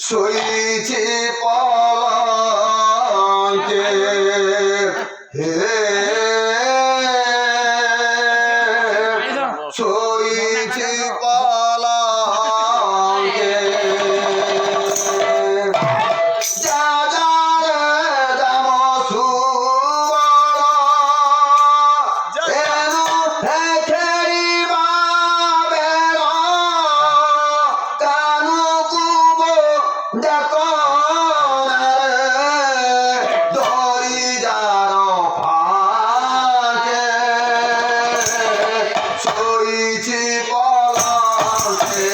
সইছে পলকে হে সইছে পলকে যা যা রে দাম সুবড় এনু হে খেরিবা বেড় কানু কুব দেখো ধরি যার ফাঁকে সইছি পলকে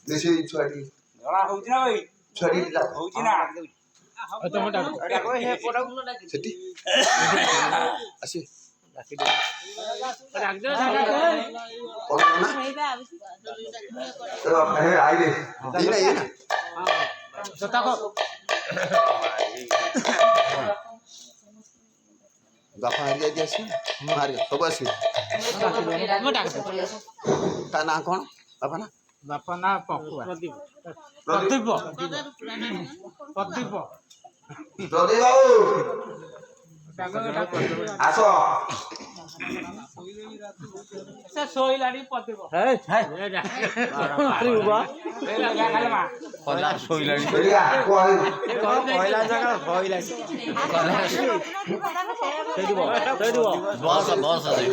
দেশে ছুয়াটি ধরা হଉଛି না ভাই ছুয়াটি হଉଛି না সেটি আসি আইলে এই না এই না বাপা হারিয়ে দিয়েছে হারিয়ে সব আসি তা না কোন বাপা না ବାପା ନା ପକୁଆ প্রদীপ ପ୍ରଦୀପ প্রদীপ বাবু আস ସେ ଶୋଇଲାଣି ପ୍ରଦୀପ এদিকে কই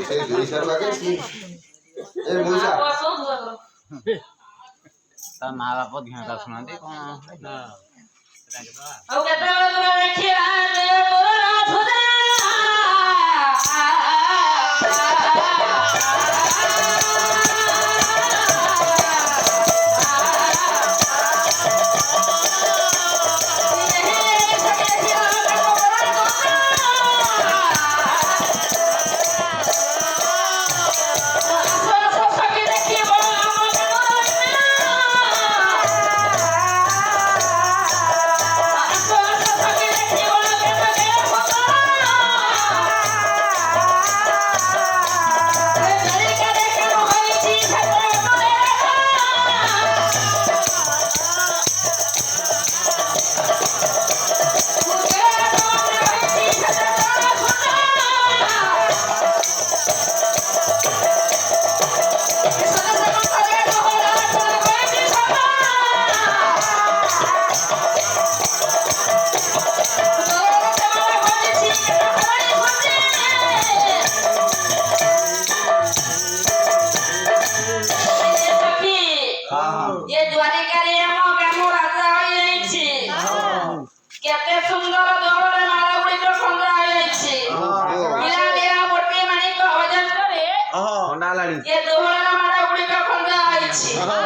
এই দুইশো টাকা এই মুসা ତା ମା ବାପ ଧିଆଁଟା ଶୁଣନ୍ତି କଣ ଆଉ କେତେବେଳେ ତୁମେ ଦେଖିବା ଯେ ମୋର ସୁଧା ये द्वारिकारे ଆମ ଗ୍ରାମ ରାଜା ହୋଇଯାଇଛି କେତେ ସୁନ୍ଦର ଦଳରେ ମାଳ ଗୁଡ଼ିକ ଖଞ୍ଜା ହୋଇଯାଇଛି ପିଲାଳିଆ ମୋଟି ମାଣିକ ଅଜନ୍ତରେ ହଁ ନାଲାଣି ଏ ଦୋହଳର ମାଳ ଗୁଡ଼ିକ ଖଞ୍ଜା ହୋଇଛି